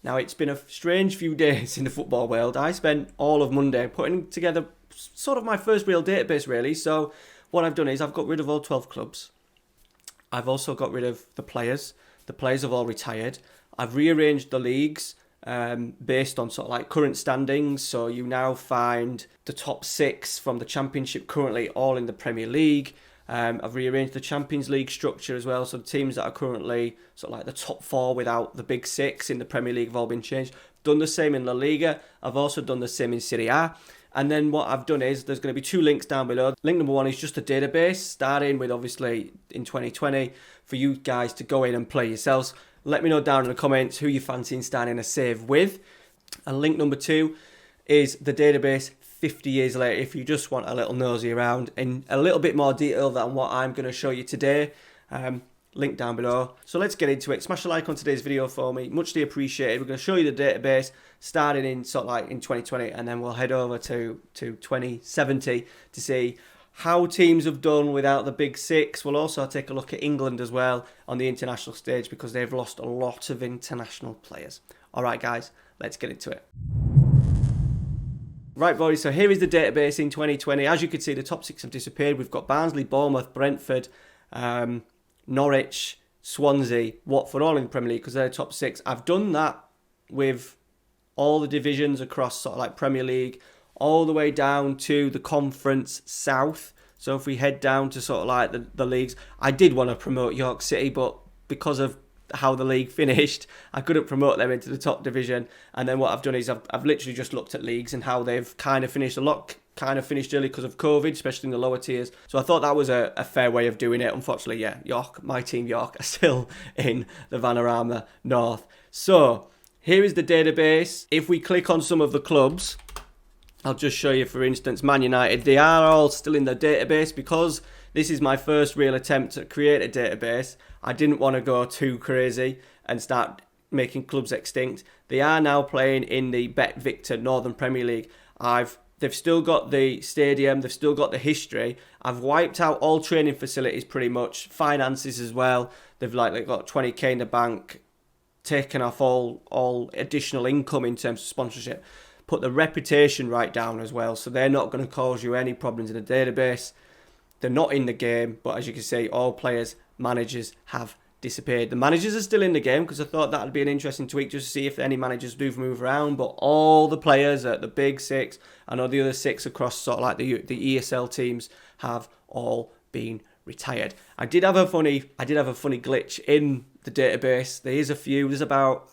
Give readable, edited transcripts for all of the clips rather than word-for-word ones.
Now, it's been a strange few days in the football world. I spent all of Monday putting together sort of my first real database, really. So what I've done is I've got rid of all 12 clubs. I've also got rid of the players. The players have all retired. I've rearranged the leagues based on sort of like current standings. So you now find the top 6 from the Championship currently all in the Premier League. I've rearranged the Champions League structure as well. So the teams that are currently sort of like the top 4 without the big 6 in the Premier League have all been changed. Done the same in La Liga. I've also done the same in Serie A. And then what I've done is there's going to be 2 links down below. Link number 1 is just a database, starting with obviously in 2020 for you guys to go in and play yourselves. Let me know down in the comments who you fancy starting a save with. And link number 2 is the database 50 years later, if you just want a little nosy around in a little bit more detail than what I'm going to show you today. Link down below. So let's get into it. Smash a like on today's video for me. Muchly appreciated. We're going to show you the database starting in sort of like in 2020, and then we'll head over to 2070 to see how teams have done without the big 6. We'll also take a look at England as well on the international stage because they've lost a lot of international players. All right, guys, let's get into it. Right, boys, so here is the database in 2020. As you can see, the top 6 have disappeared. We've got Barnsley, Bournemouth, Brentford, Norwich, Swansea, Watford, all in the Premier League because they're the top 6. I've done that with all the divisions across sort of like Premier League, all the way down to the Conference South. So if we head down to sort of like the leagues, I did want to promote York City, but because of how the league finished, I couldn't promote them into the top division. And then what I've done is I've literally just looked at leagues and how they've kind of finished. A lot kind of finished early because of COVID, especially in the lower tiers. So I thought that was a fair way of doing it. Unfortunately, yeah, York, my team York, are still in the Vanarama North. So here is the database. If we click on some of the clubs, I'll just show you, for instance, Man United. They are all still in the database because this is my first real attempt to create a database. I didn't want to go too crazy and start making clubs extinct. They are now playing in the Bet Victor Northern Premier League. They've still got the stadium, they've still got the history. I've wiped out all training facilities pretty much, finances as well. They've got 20k in the bank, taken off all additional income in terms of sponsorship. Put the reputation right down as well, so they're not going to cause you any problems in the database. They're not in the game, but as you can see, all players, managers have disappeared. The managers are still in the game because I thought that would be an interesting tweak just to see if any managers do move around, but all the players at the big 6 and all the other 6 across sort of like the ESL teams have all been retired. I did have a funny glitch in the database. There's about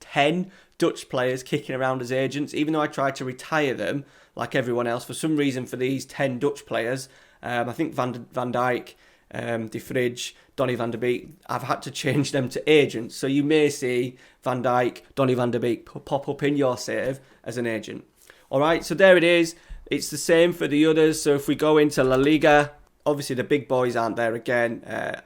10 Dutch players kicking around as agents, even though I tried to retire them like everyone else. For some reason, for these 10 Dutch players, I think Van Dijk, De Vrij, Donny van der Beek, I've had to change them to agents. So you may see Van Dijk, Donny van der Beek pop up in your save as an agent. All right, so there it is. It's the same for the others. So if we go into La Liga, obviously the big boys aren't there again.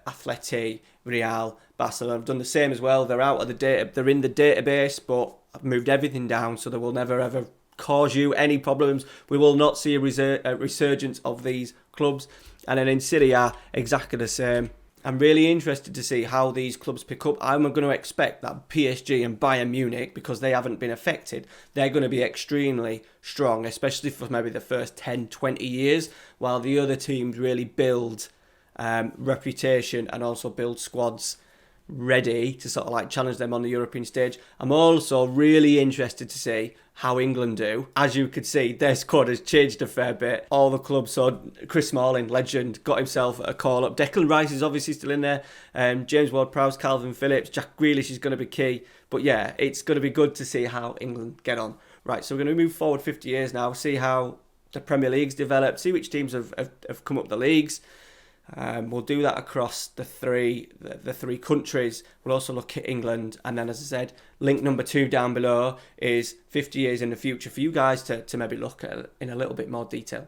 Atleti, Real, Barcelona have done the same as well. They're out of the data. They're in the database, but I've moved everything down so they will never ever cause you any problems. We will not see a resurgence of these clubs. And then in Serie A, exactly the same. I'm really interested to see how these clubs pick up. I'm going to expect that PSG and Bayern Munich, because they haven't been affected, they're going to be extremely strong, especially for maybe the first 10, 20 years, while the other teams really build reputation and also build squads ready to sort of like challenge them on the European stage. I'm also really interested to see how England do. As you could see, their squad has changed a fair bit. All the clubs, so Chris Smalling, legend, got himself a call up. Declan Rice is obviously still in there. James Ward-Prowse, Calvin Phillips, Jack Grealish is going to be key. But yeah, it's going to be good to see how England get on. Right, so we're going to move forward 50 years now, see how the Premier League's developed, see which teams have come up the leagues. We'll do that across the three countries. We'll also look at England, and then, as I said, link number 2 down below is 50 years in the future for you guys to maybe look at in a little bit more detail.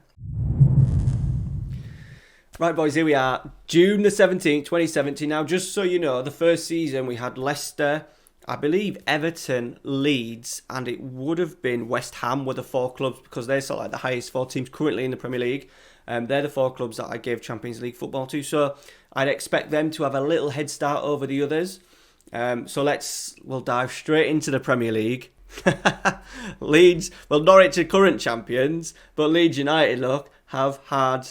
Right, boys, here we are, June the 17th, 2017. Now, just so you know, the first season we had Leicester, I believe Everton, Leeds, and it would have been West Ham were the 4 clubs, because they're sort of like the highest 4 teams currently in the Premier League. They're the 4 clubs that I gave Champions League football to, so I'd expect them to have a little head start over the others. So we'll dive straight into the Premier League. Leeds, Norwich are current champions, but Leeds United, look, have had,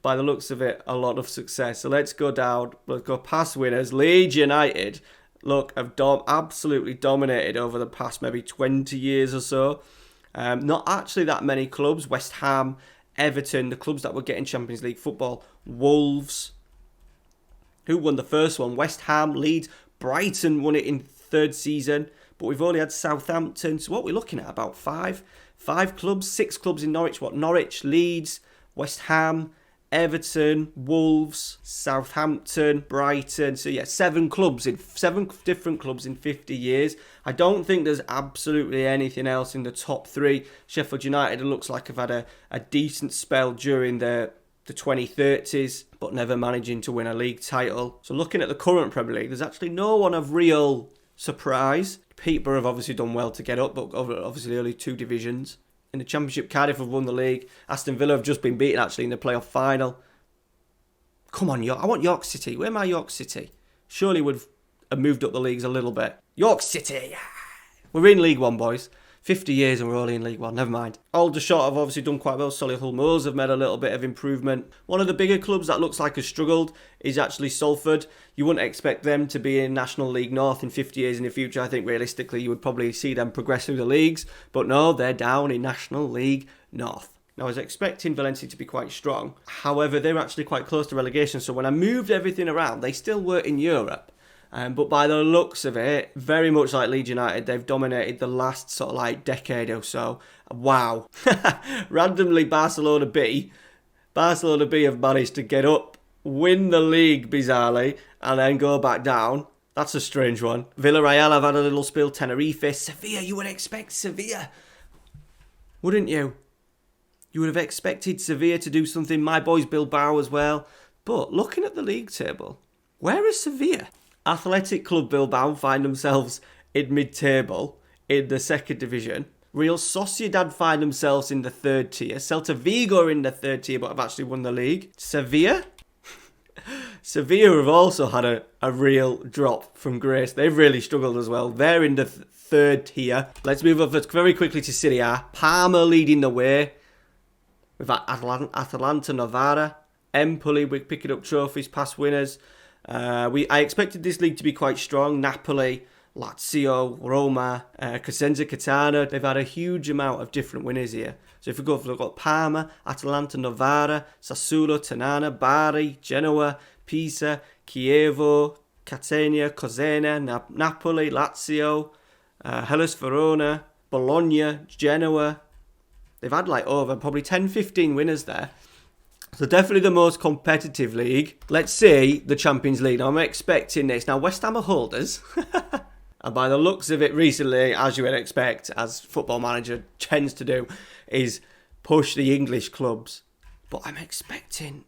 by the looks of it, a lot of success. So let's go down, let's go past winners. Leeds United, look, have absolutely dominated over the past maybe 20 years or so. Not actually that many clubs. West Ham, Everton, the clubs that were getting Champions League football. Wolves, who won the first one? West Ham, Leeds, Brighton won it in third season. But we've only had Southampton. So what we're looking at, about five clubs, 6 clubs in Norwich. Norwich, Leeds, West Ham, Everton, Wolves, Southampton, Brighton. So yeah, 7 different clubs in 50 years. I don't think there's absolutely anything else in the top 3. Sheffield United, it looks like, have had a decent spell during the 2030s, but never managing to win a league title. So looking at the current Premier League, there's actually no one of real surprise. Peterborough have obviously done well to get up, but obviously only 2 divisions. In the Championship, Cardiff have won the league. Aston Villa have just been beaten, actually, in the playoff final. Come on, York. I want York City. Where am I, York City? Surely would have moved up the leagues a little bit. York City! We're in League One, boys. 50 years and we're only in League One. Never mind. Aldershot have obviously done quite well. Solihull Moors have made a little bit of improvement. One of the bigger clubs that looks like has struggled is actually Salford. You wouldn't expect them to be in National League North in 50 years in the future. I think realistically you would probably see them progress through the leagues. But no, they're down in National League North. Now, I was expecting Valencia to be quite strong. However, they were actually quite close to relegation. So when I moved everything around, they still were in Europe. But by the looks of it, very much like Leeds United, they've dominated the last sort of like decade or so. Wow. Randomly, Barcelona B have managed to get up, win the league bizarrely, and then go back down. That's a strange one. Villarreal have had a little spill. Tenerife. Sevilla, you would expect Sevilla, wouldn't you? You would have expected Sevilla to do something. My boys Bilbao as well. But looking at the league table, where is Sevilla? Athletic Club Bilbao find themselves in mid-table in the 2nd division. Real Sociedad find themselves in the 3rd tier. Celta Vigo are in the 3rd tier but have actually won the league. Sevilla have also had a real drop from grace. They've really struggled as well. They're in the 3rd tier. Let's move up very quickly to Serie A. Parma leading the way. We've got Atalanta Novara. Empoli, we're picking up trophies, past winners. I expected this league to be quite strong. Napoli, Lazio, Roma, Cosenza Catania. They've had a huge amount of different winners here. So if we go for Parma, Atalanta, Novara, Sassuolo, Ternana, Bari, Genoa, Pisa, Chievo, Catania, Cosenza, Napoli, Lazio, Hellas Verona, Bologna, Genoa. They've had like over probably 10-15 winners there. So definitely the most competitive league. Let's see the Champions League. Now I'm expecting this. Now West Ham are holders. And by the looks of it recently, as you would expect, as Football Manager tends to do, is push the English clubs. But I'm expecting...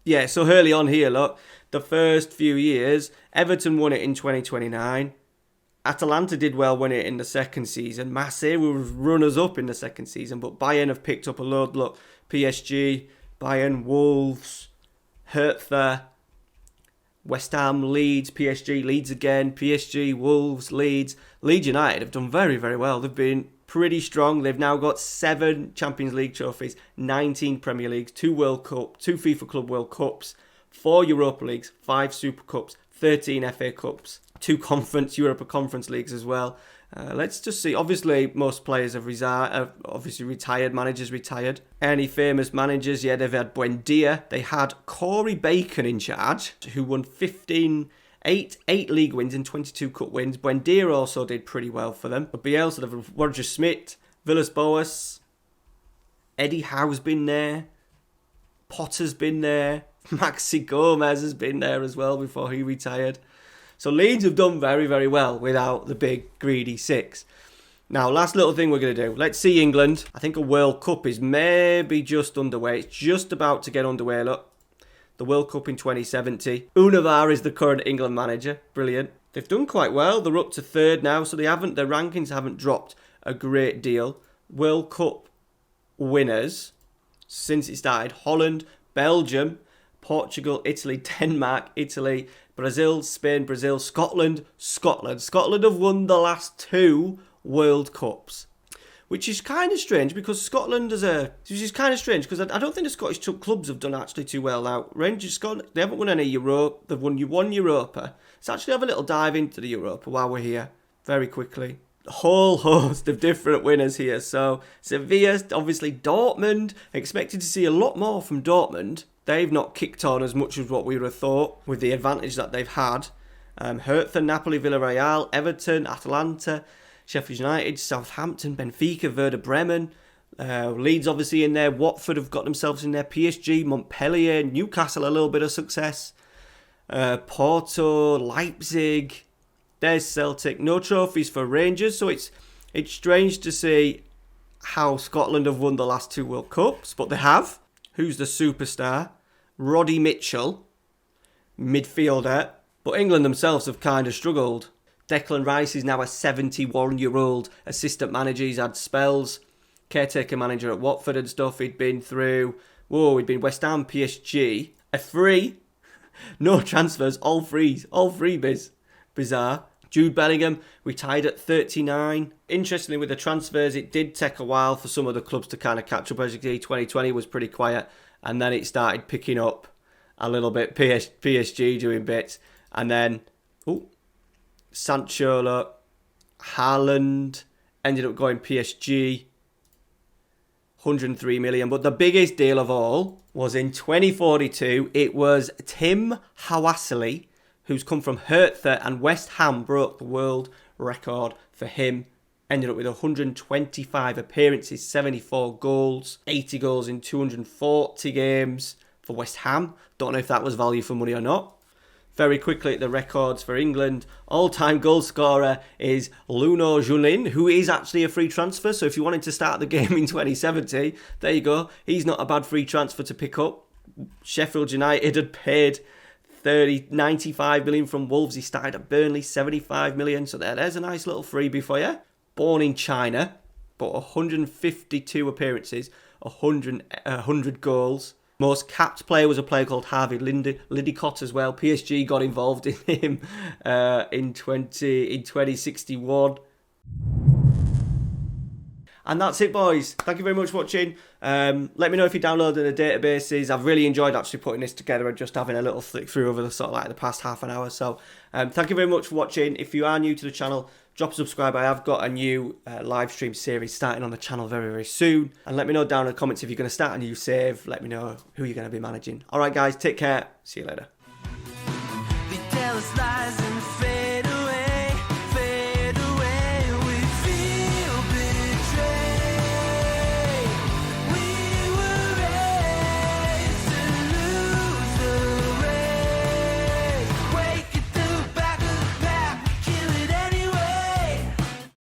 Yeah, so early on here, look. The first few years, Everton won it in 2029. Atalanta did well win it in the 2nd season. Marseille were runners-up in the 2nd season. But Bayern have picked up a load. Look, PSG... Bayern, Wolves, Hertha, West Ham, Leeds, PSG, Leeds again, PSG, Wolves, Leeds. Leeds United have done very, very well. They've been pretty strong. They've now got 7 Champions League trophies, 19 Premier Leagues, 2 World Cup, 2 FIFA Club World Cups, 4 Europa Leagues, 5 Super Cups, 13 FA Cups, 2 Europa Conference Leagues as well. Let's just see. Obviously, most players have retired. Managers retired. Any famous managers? Yeah, they've had Buendia. They had Corey Bacon in charge, who won 8 league wins and 22 cup wins. Buendia also did pretty well for them. But Bielsa, they've Roger Smith, Villas-Boas, Eddie Howe's been there. Potter's been there. Maxi Gomez has been there as well before he retired. So Leeds have done very, very well without the big, greedy 6. Now, last little thing we're going to do. Let's see England. I think a World Cup is maybe just underway. It's just about to get underway, look. The World Cup in 2070. Unavara is the current England manager. Brilliant. They've done quite well. They're up to 3rd now, so their rankings haven't dropped a great deal. World Cup winners since it started. Holland, Belgium, Portugal, Italy, Denmark, Italy, Brazil, Spain, Brazil, Scotland. Scotland have won the last 2 World Cups. Which is kind of strange because Scotland which is kind of strange because I don't think the Scottish clubs have done actually too well now. Rangers, Scotland, they haven't won any Europe. They've won one Europa. Let's actually have a little dive into the Europa while we're here, very quickly. A whole host of different winners here. So Sevilla, obviously Dortmund. Expected to see a lot more from Dortmund. They've not kicked on as much as what we would have thought with the advantage that they've had. Hertha, Napoli, Villarreal, Everton, Atalanta, Sheffield United, Southampton, Benfica, Werder Bremen, Leeds obviously in there, Watford have got themselves in there, PSG, Montpellier, Newcastle a little bit of success, Porto, Leipzig, there's Celtic, no trophies for Rangers, so it's strange to see how Scotland have won the last 2 World Cups, but they have. Who's the superstar? Roddy Mitchell, midfielder, but England themselves have kind of struggled. Declan Rice is now a 71-year-old assistant manager. He's had spells, caretaker manager at Watford and stuff. He'd been West Ham, PSG. A free, no transfers, all free biz. Bizarre. Jude Bellingham retired at 39. Interestingly, with the transfers, it did take a while for some of the clubs to kind of catch up. As you can see, 2020 was pretty quiet, and then it started picking up a little bit. PSG doing bits, and then Sancho, Haaland ended up going PSG, 103 million. But the biggest deal of all was in 2042. It was Tim Hawasili, who's come from Hertha, and West Ham broke the world record for him. Ended up with 125 appearances, 74 goals, 80 goals in 240 games for West Ham. Don't know if that was value for money or not. Very quickly, the records for England. All-time goal scorer is Luno Julin, who is actually a free transfer. So if you wanted to start the game in 2070, there you go. He's not a bad free transfer to pick up. Sheffield United had paid 95 million from Wolves. He started at Burnley, 75 million. So there's a nice little freebie for you. Born in China, but 152 appearances, 100 goals. Most capped player was a player called Harvey Lidicott as well. PSG got involved in him in 2061. And that's it, boys. Thank you very much for watching. Let me know if you downloaded the databases. I've really enjoyed actually putting this together and just having a little flick through over the past half an hour. So thank you very much for watching. If you are new to the channel, drop a subscribe. I have got a new live stream series starting on the channel very, very soon. And let me know down in the comments if you're going to start a new save. Let me know who you're going to be managing. All right, guys, take care. See you later.